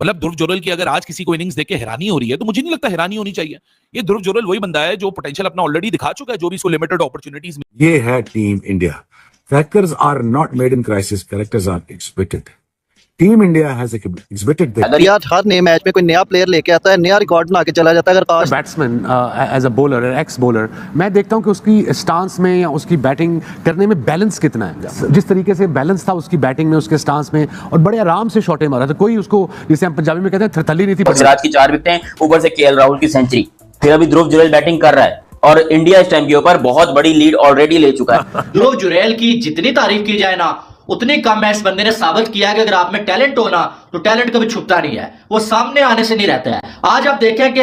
मतलब ध्रुव जुरैल की अगर आज किसी को इनिंग्स देख के हैरानी हो रही है तो मुझे नहीं लगता हैरानी होनी चाहिए। ये ध्रुव जुरैल वही बंदा है जो पोटेंशियल अपना ऑलरेडी दिखा चुका है, जो भी इसको लिमिटेड अपॉर्चुनिटीज। ये है team India. Factors are not made in crisis, characters are expected. Team India has expected that. अगर यार हर नए मैच में कोई नया प्लेयर लेके आता है, नया रिकॉर्ड बना के चला जाता है। अगर batsman as a bowler, ex bowler, मैं देखता हूं कि उसकी स्टांस में या उसकी बैटिंग करने में बैलेंस कितना है। जिस तरीके से बैलेंस था उसकी बैटिंग में, उसके स्टांस में, और बड़े आराम से शॉटे मारा था। कोई उसको, जिसे हम पंजाबी में कहते हैं, थरथली नहीं थी। सिराज की 4 विकेटें, ऊपर से केएल राहुल की सेंचुरी, फिर अभी ध्रुव जुरैल बैटिंग कर रहा है और इंडिया इस टाइम के ऊपर बहुत बड़ी लीड ऑलरेडी ले चुका है। ध्रुव जुरैल की जितनी तारीफ की जाए ना उतनी कम है। इस बंदे ने साबित किया है कि अगर आप में टैलेंट हो ना तो टैलेंट कभी छुपता नहीं है, वो सामने आने से नहीं रहता है। आज आप देखें कि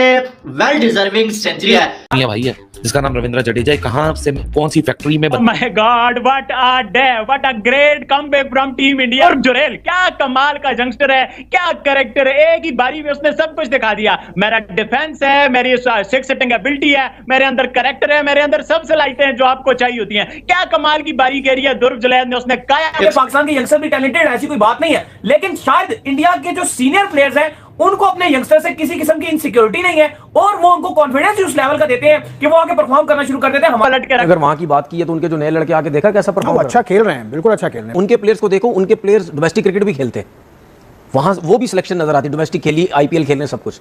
वेल डिजर्विंग सेंचुरी है भाई है जिसका नाम रविंद्र जडेजा है, कहां से कौन सी फैक्ट्री में। My God, what a day, what a great comeback from team India. और जुरैल क्या कमाल का यंगस्टर है, क्या कैरेक्टर है। एक ही बारी में उसने सब कुछ दिखा दिया। मेरा डिफेंस है, मेरी सिक्स हिटिंग एबिलिटी है, मेरे अंदर कैरेक्टर है, मेरे अंदर सब सलाहियतें हैं जो आपको चाहिए होती हैं। क्या कमाल की बारी कह रही है ध्रुव जुरैल ने, उसने कहा। पाकिस्तान के यंगस्टर भी टैलेंटेड, ऐसी कोई बात नहीं है, लेकिन शायद इंडिया के जो सीनियर प्लेयर्स हैं उनको अपने यंगस्टर से किसी किस्म की इनसिक्योरिटी नहीं है और वो उनको कॉन्फिडेंस उस लेवल का देते हैं कि वो आगे परफॉर्म करना शुरू कर देते हैं। हमारा अगर वहां की बात की है तो उनके जो नए लड़के आके देखा कैसा परफॉर्म अच्छा खेल रहे हैं, बिल्कुल अच्छा खेल रहे हैं। उनके प्लेयर्स को देखो, उनके प्लेयर्स डोमेस्टिक क्रिकेट भी खेलते हैं, वहां वो भी सिलेक्शन नजर आती है, डोमेस्टिक खेली, आईपीएल खेलने, सब कुछ।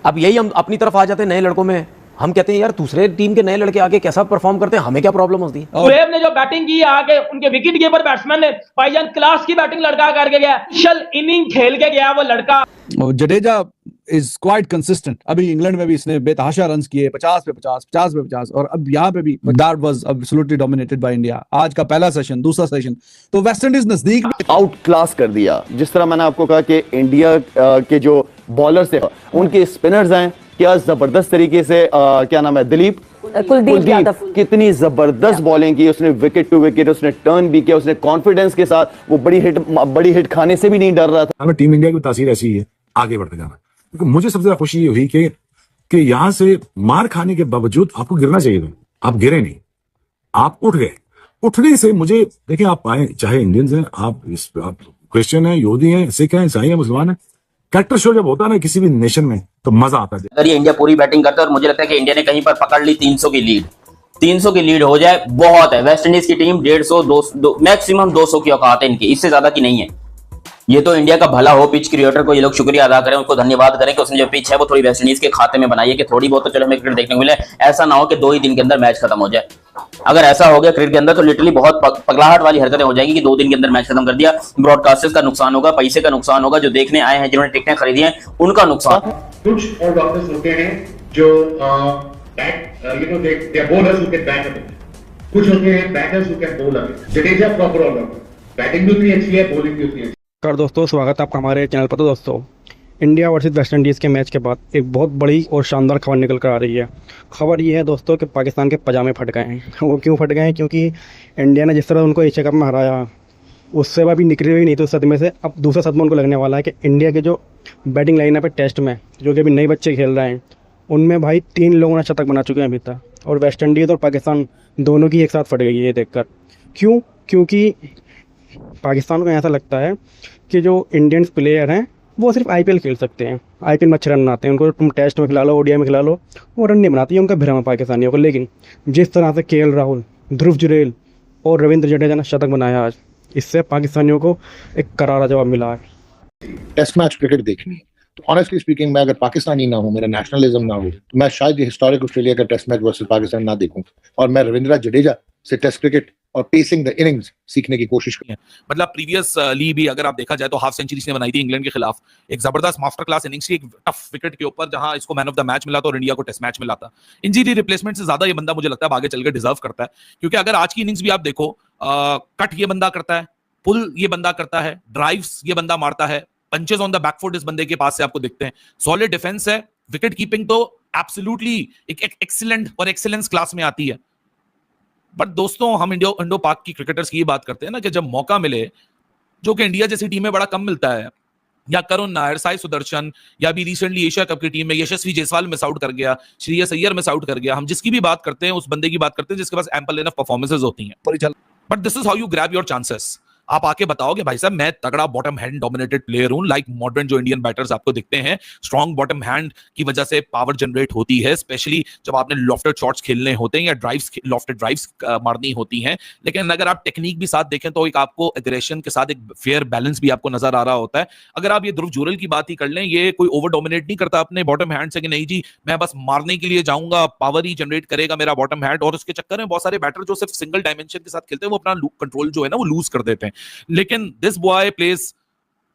अब यही हम अपनी तरफ आ जाते हैं नए लड़कों में, हम कहते हैं यार दूसरे टीम के नए लड़के आगे कैसा परफॉर्म करते हैं, हमें क्या प्रॉब्लम होती है। शुएब ने जो बैटिंग की आगे, उनके विकेट कीपर बैट्समैन ने भाईजान क्लास की बैटिंग लड़का करके गया, शल इनिंग खेल के गया वो लड़का। Jadeja is quite consistent. अभी इंग्लैंड में भी इसने बेतहाशा रन किए, 50 पे 50, 50 पे 50, और अब यहाँ पे भी that was absolutely dominated by India. आज का पहला सेशन, दूसरा सेशन तो वेस्ट इंडीज नजदीक आउट क्लास कर दिया। जिस तरह मैंने आपको कहा कि इंडिया के जो बॉलर्स थे उनके स्पिनर्स हैं, क्या जबरदस्त तरीके से क्या नाम है, दिलीप कुलदीप कितनी जबरदस्त बॉलिंग की उसने, विकेट टू विकेट उसने टर्न भी किया, उसने कॉन्फिडेंस के साथ वो बड़ी हिट खाने से भी नहीं डर रहा था। टीम इंडिया की तासीर ऐसी है आगे बढ़ते जाना। क्योंकि मुझे सबसे ज्यादा खुशी ये हुई कि यहां से मार खाने के बावजूद आपको गिरना चाहिए था, आप गिरे नहीं, आप उठ गए। उठने से मुझे देखिए, आप आए चाहे इंडियंस हैं, आप क्रिश्चियन हैं, यहूदी हैं, सिख हैं, ईसाई हैं, मुसलमान हैं, कैरेक्टर शो जब होता है ना किसी भी नेशन में तो मजा आता है। अगर ये इंडिया पूरी बैटिंग करता है और मुझे लगता है कि इंडिया ने कहीं पर पकड़ ली 300 की लीड, 300 की लीड हो जाए बहुत है। वेस्ट इंडीज की टीम 150, 200 मैक्सिमम 200 की औकात है इनकी, इससे ज्यादा की नहीं है। ये तो इंडिया का भला हो, पिच क्रिएटर को ये लोग शुक्रिया अदा करें, उनको धन्यवाद करें कि उसने जो पिच है वो थोड़ी वेस्ट इंडीज के खाते में बनाई है कि थोड़ी बहुत तो चलो हमें क्रिकेट देखने को मिले। ऐसा ना हो कि 2 ही दिन के अंदर मैच खत्म हो जाए। अगर ऐसा हो गया क्रिकेट के अंदर तो लिटरली बहुत पगलाहट वाली हरकतें हो जाएगी कि 2 दिन के अंदर मैच खत्म कर दिया। ब्रॉडकास्टर्स का नुकसान होगा, पैसे का नुकसान होगा, जो देखने आए हैं, जिन्होंने टिकटें खरीदी हैं उनका नुकसान। कुछ और डॉक्टर्स होते हैं जो bowlers who can bat uh, कुछ होते हैं batters who can bowl uh. Jadeja proper allrounder, batting भी उतनी अच्छी है, बॉलिंग भी उतनी अच्छी है। दोस्तों स्वागत है आपका हमारे चैनल पर। तो दोस्तों इंडिया वर्सेस वेस्ट इंडीज़ के मैच के बाद एक बहुत बड़ी और शानदार खबर निकल कर आ रही है। खबर ये है दोस्तों कि पाकिस्तान के पजामे फट गए हैं। वो क्यों फट गए हैं? क्योंकि इंडिया ने जिस तरह उनको एशिया कप में हराया उससे अभी निकले हुए नहीं थे उस सदमे से। अब दूसरा सदमा उनको लगने वाला है कि इंडिया के जो बैटिंग लाइनअप है टेस्ट में, जो कि अभी नए बच्चे खेल रहे हैं, उनमें भाई 3 लोगों ने शतक बना चुके हैं अभी तक, और वेस्ट इंडीज़ और पाकिस्तान दोनों की एक साथ फट गई है ये देखकर। क्यों? क्योंकि पाकिस्तान को ऐसा लगता है कि जो इंडियंस प्लेयर हैं वो सिर्फ आईपीएल खेल सकते हैं, आईपीएल में अच्छे रन आते हैं, उनको तुम टेस्ट में खिला लो, ओडीआई में खिला लो, वो रन नहीं बनाती है, उनका भ्रम है पाकिस्तानियों को। लेकिन जिस तरह से केएल राहुल, ध्रुव जुरैल और रविंद्र जडेजा ने शतक बनाया आज, इससे पाकिस्तानियों को एक करारा जवाब मिला है। टेस्ट मैच क्रिकेट देखनी है तो ऑनेस्टली स्पीकिंग मैं अगर पाकिस्तानी ना हूं, मेरा नेशनलिज्म ना हो, तो मैं शायद ये हिस्टोरिक ऑस्ट्रेलिया का टेस्ट मैच वर्सेस पाकिस्तान ना देखूं और मैं रविंद्र जडेजा से टेस्ट क्रिकेट और पेसिंग द इनिंग्स सीखने की कोशिश करें। मतलब प्रीवियस ली भी अगर आप देखा जाए तो हाफ सेंचुरी ने बनाई थी इंग्लैंड के खिलाफ, एक जबरदस्त मास्टर क्लास इनिंग्स थी, एक टफ विकेट के ऊपर जहां इसको मैन ऑफ द मैच मिला था और इंडिया को टेस्ट मैच मिला था। इंजरी रिप्लेसमेंट से ज्यादा ये बंदा मुझे लगता है आगे चलकर डिजर्व करता है, क्योंकि अगर आज की इनिंग्स भी आप देखो, कट ये बंदा करता है, पुल ये बंदा करता है, ड्राइव्स ये बंदा मारता है, पंचेस ऑन द बैकफुट इस बंदे के पास से आपको दिखते हैं, सॉलिड डिफेंस है, विकेट कीपिंग तो एब्सोल्युटली एक एक्सीलेंट और एक्सीलेंस क्लास में आती है। बट दोस्तों हम इंडो पाक की क्रिकेटर्स की बात करते हैं ना कि जब मौका मिले, जो कि इंडिया जैसी टीम में बड़ा कम मिलता है, या करुण नायर, साई सुदर्शन, या अभी रिसेंटली एशिया कप की टीम में यशस्वी जायसवाल मिस आउट कर गया, श्रेयस अय्यर मिस आउट कर गया, हम जिसकी भी बात करते हैं उस बंदे की बात करते हैं जिसके पास एम्पल इनफ परफॉर्मेंसेस होती हैं। But this is how you grab your chances. आप आके बताओगे भाई साहब मैं तगड़ा बॉटम हैंड डोमिनेटेड प्लेयर हूं, लाइक मॉडर्न जो इंडियन बैटर्स आपको दिखते हैं, स्ट्रॉन्ग बॉटम हैंड की वजह से पावर जनरेट होती है, स्पेशली जब आपने लॉफ्टेड शॉट्स खेलने होते हैं या ड्राइव्स, लॉफ्टेड ड्राइव्स मारनी होती हैं। लेकिन अगर आप टेक्निक भी साथ देखें तो एक आपको एग्रेशन के साथ एक फेयर बैलेंस भी आपको नजर आ रहा होता है। अगर आप ये ध्रुव जुरैल की बात ही कर लें, ये कोई ओवर डोमिनेट नहीं करता अपने बॉटम हैंड से कि नहीं जी मैं बस मारने के लिए जाऊंगा, पावर ही जनरेट करेगा मेरा बॉटम हैंड, और उसके चक्कर में बहुत सारे बैटर जो सिर्फ सिंगल डायमेंशन के साथ खेलते हैं वो अपना कंट्रोल जो है ना वो लूज कर देते हैं। लेकिन this boy plays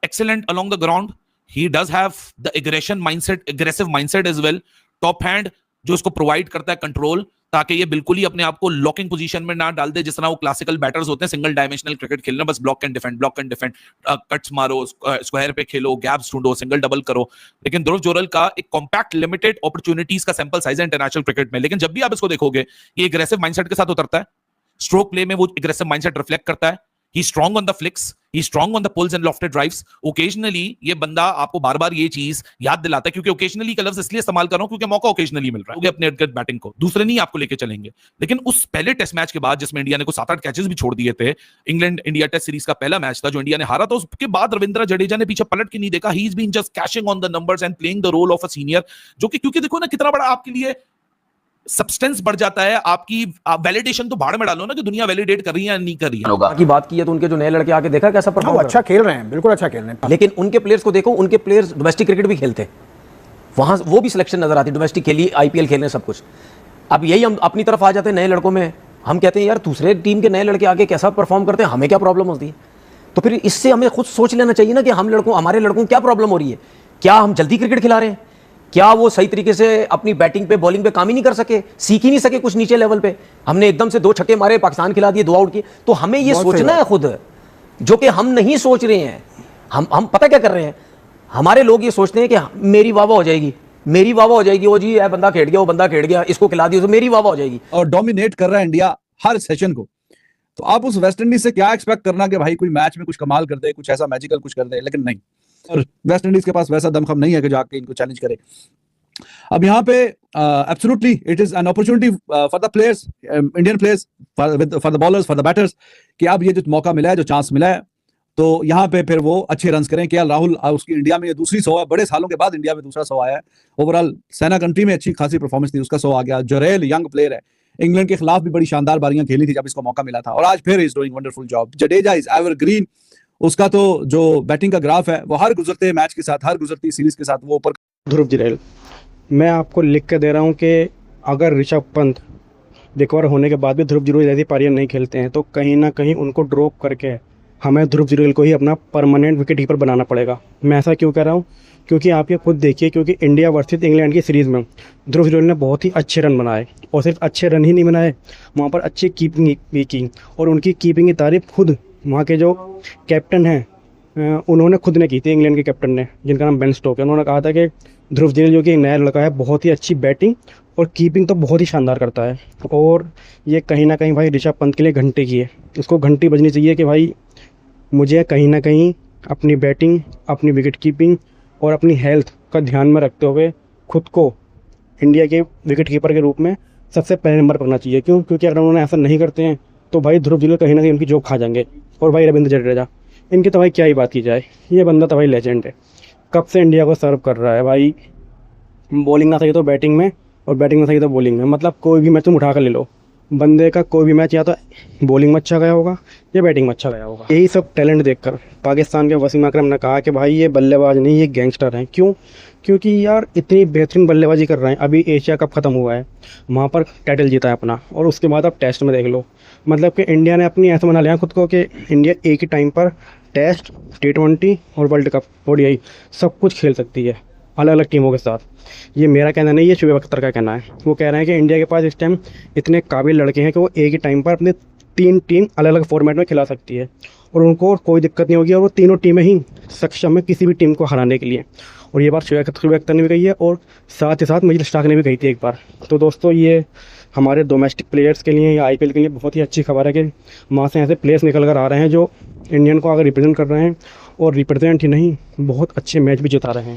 excellent along the ground, he does have the aggression mindset, aggressive mindset as well, top hand जो इसको प्रोवाइड करता है कंट्रोल, ताकि ये बिल्कुल ही अपने आप को लॉकिंग पोजीशन में ना डाल दे जिस तरह वो क्लासिकल बैटर्स होते हैं सिंगल डायमेंशनल क्रिकेट खेलना, बस ब्लॉक एंड डिफेंड, कट्स मारो, स्क्वायर पे खेलो, गैप्स ढूंढो, सिंगल डबल करो। लेकिन ध्रुव जुरैल का एक कॉम्पैक्ट लिमिटेड अपॉर्चुनिटीज का सैंपल साइज है इंटरनेशनल क्रिकेट में, लेकिन जब भी आप इसको देखोगे ये एग्रेसिव माइंडसेट के साथ उतरता है, स्ट्रोक प्ले में वो एग्रेसिव माइंडसेट रिफ्लेक्ट करता है, he strong on the flicks, he strong on the pulls and lofted drives. Occasionally ये बंदा आपको बार बार ये चीज याद दिलाता है, क्योंकि ओकेजनली का लफ्ज इसलिए इस्तेमाल कर रहा हूं क्योंकि मौका ओकेजनली मिल रहा है अपने इर्द गिर्द बैटिंग को, दूसरे नहीं आपको लेके चलेंगे। लेकिन उस पहले टेस्ट मैच के बाद जिसमें इंडिया ने कुछ 7-8 कैचेस भी छोड़ दिए थे, इंग्लैंड इंडिया टेस्ट सीरीज का पहला मैच था जो इंडिया ने हारा था, उसके बाद रविंद्र जडेजा ने पीछे पलट के नहीं देखा, he is been just cashing on the numbers and playing the role of a senior, जो कि क्योंकि देखो ना कितना बड़ा आपके लिए सब्सटेंस बढ़ जाता है, आपकी वैलिडेशन तो भाड़ में डालो ना कि दुनिया वैलिडेट कर रही है या नहीं कर रही है। की बात की है तो उनके जो नए लड़के आके देखा कैसा परफॉर्म, अच्छा खेल रहे हैं, बिल्कुल अच्छा खेल रहे हैं, लेकिन उनके प्लेयर्स को देखो, उनके प्लेयर्स डोमेस्टिक क्रिकेट भी खेलते हैं, वहां वो भी सिलेक्शन नजर आती है, डोमेस्टिक खेली, आईपीएल खेलने सब कुछ। अब यही हम अपनी तरफ आ जाते हैं नए लड़कों में, हम कहते हैं यार दूसरे टीम के नए लड़के आके कैसा परफॉर्म करते हैं, हमें क्या प्रॉब्लम होती है। तो फिर इससे हमें खुद सोच लेना चाहिए ना कि हम लड़कों, हमारे लड़कों को क्या प्रॉब्लम हो रही है, क्या हम जल्दी क्रिकेट खिला रहे हैं, क्या वो सही तरीके से अपनी बैटिंग पे बॉलिंग पे काम ही नहीं कर सके, सीख ही नहीं सके कुछ नीचे लेवल पे, हमने एकदम से 2 छक्के मारे, पाकिस्तान खिला दिए, 2 आउट किए। तो हमें ये सोचना है खुद, जो कि हम नहीं सोच रहे हैं। हम पता क्या कर रहे हैं, हमारे लोग ये सोचते हैं कि मेरी वाह वाह हो जाएगी, मेरी वाह वाह हो जाएगी, वो जी ये बंदा खेल गया, वो बंदा खेल गया, इसको खिला दिया तो मेरी वाह वाह हो जाएगी, और डोमिनेट कर रहा है इंडिया हर सेशन को। तो आप उस वेस्ट इंडीज से क्या एक्सपेक्ट करना कि भाई कोई मैच में कुछ कमाल कर दे, कुछ ऐसा मैजिकल कुछ कर दे, लेकिन नहीं, और वेस्ट इंडीज के पास वैसा दमखम नहीं है कि जाके इनको चैलेंज करे। अब यहाँ पे absolutely it is an opportunity for the players, Indian players, for the bowlers, for the batters, कि अब ये जो मौका मिला है, जो चांस मिला है, तो यहाँ पे फिर वो अच्छे रन करें। केएल राहुल उसकी इंडिया में ये दूसरी 100 है, बड़े सालों के बाद इंडिया में दूसरा 100 आया है। ओवरऑल सेना कंट्री में अच्छी खासी परफॉर्मेंस थी, उसका 100 आ गया। जुरैल यंग प्लेयर है, इंग्लैंड के खिलाफ भी बड़ी शानदार बारियां खेली थी जब इसको मौका मिला था, और आज फिर is doing wonderful job. Jadeja is evergreen, उसका तो जो बैटिंग का ग्राफ है वो हर गुजरते मैच के साथ, हर गुजरती सीरीज के साथ वो ऊपर। ध्रुव जुरैल, मैं आपको लिख के दे रहा हूँ कि अगर ऋषभ पंत रिकवर होने के बाद भी ध्रुव जुरैल जैसी पारियां नहीं खेलते हैं तो कहीं ना कहीं उनको ड्रॉप करके हमें ध्रुव जुरैल को ही अपना परमानेंट विकेट कीपर बनाना पड़ेगा। मैं ऐसा क्यों कह रहा हूँ, क्योंकि आप ये खुद देखिए, क्योंकि इंडिया वर्सेस इंग्लैंड की सीरीज़ में ध्रुव जुरैल ने बहुत ही अच्छे रन बनाए, और सिर्फ अच्छे रन ही नहीं बनाए, वहाँ पर अच्छी कीपिंग भी की, और उनकी कीपिंग की तारीफ खुद वहाँ के जो कैप्टन हैं उन्होंने खुद ने की थी, इंग्लैंड के कैप्टन ने, जिनका नाम बेन स्टोक्स है। उन्होंने कहा था कि ध्रुव जुरैल जो कि एक नया लड़का है, बहुत ही अच्छी बैटिंग और कीपिंग तो बहुत ही शानदार करता है, और ये कहीं ना कहीं भाई ऋषभ पंत के लिए घंटे की है, उसको घंटी बजनी चाहिए कि भाई मुझे कहीं ना कहीं अपनी बैटिंग, अपनी विकेट कीपिंग और अपनी हेल्थ का ध्यान में रखते हुए खुद को इंडिया के विकेट कीपर के रूप में सबसे पहले नंबर पर रखना चाहिए। क्यों? क्योंकि अगर उन्होंने ऐसा नहीं करते हैं तो भाई ध्रुव जुरैल कहीं ना कहीं उनकी जॉब खा जाएंगे। और भाई रविंद्र जडेजा, इनकी तो भाई क्या ही बात की जाए, ये बंदा तो भाई लेजेंड है, कब से इंडिया को सर्व कर रहा है भाई, बॉलिंग ना सही तो बैटिंग में, और बैटिंग में सही तो बॉलिंग में, मतलब कोई भी मैच तुम उठा कर ले लो, बंदे का कोई भी मैच या तो बॉलिंग में अच्छा गया होगा या बैटिंग में अच्छा गया होगा। यही सब टैलेंट देखकर पाकिस्तान के वसीम अकरम ने कहा कि भाई ये बल्लेबाज नहीं, ये गैंगस्टर हैं। क्यों? क्योंकि यार इतनी बेहतरीन बल्लेबाजी कर रहे हैं। अभी एशिया कप ख़त्म हुआ है, वहाँ पर टाइटल जीता है अपना, और उसके बाद आप टेस्ट में देख लो, मतलब कि इंडिया ने अपनी ऐसा बना लिया खुद को कि इंडिया एक ही टाइम पर टेस्ट, T20 और वर्ल्ड कप, ODI सब कुछ खेल सकती है अलग अलग टीमों के साथ। ये मेरा कहना नहीं, ये शुएब अख्तर का कहना है। वो कह रहे हैं कि इंडिया के पास इस टाइम इतने काबिल लड़के हैं कि वो एक ही टाइम पर अपने 3 टीम अलग अलग फॉर्मेट में खिला सकती है, और उनको कोई दिक्कत नहीं होगी, और वो तीनों टीमें ही सक्षम है किसी भी टीम को हराने के लिए। और ये बात शुएब अख्तर ने भी कही है, और साथ ही साथ मिचेल स्टार्क ने भी कही थी एक बार। तो दोस्तों, ये हमारे डोमेस्टिक प्लेयर्स के लिए या IPL के लिए बहुत ही अच्छी खबर है कि वहाँ से ऐसे प्लेयर्स निकल कर आ रहे हैं जो इंडियन को अगर रिप्रेजेंट कर रहे हैं, और रिप्रेजेंट ही नहीं, बहुत अच्छे मैच भी जिता रहे हैं।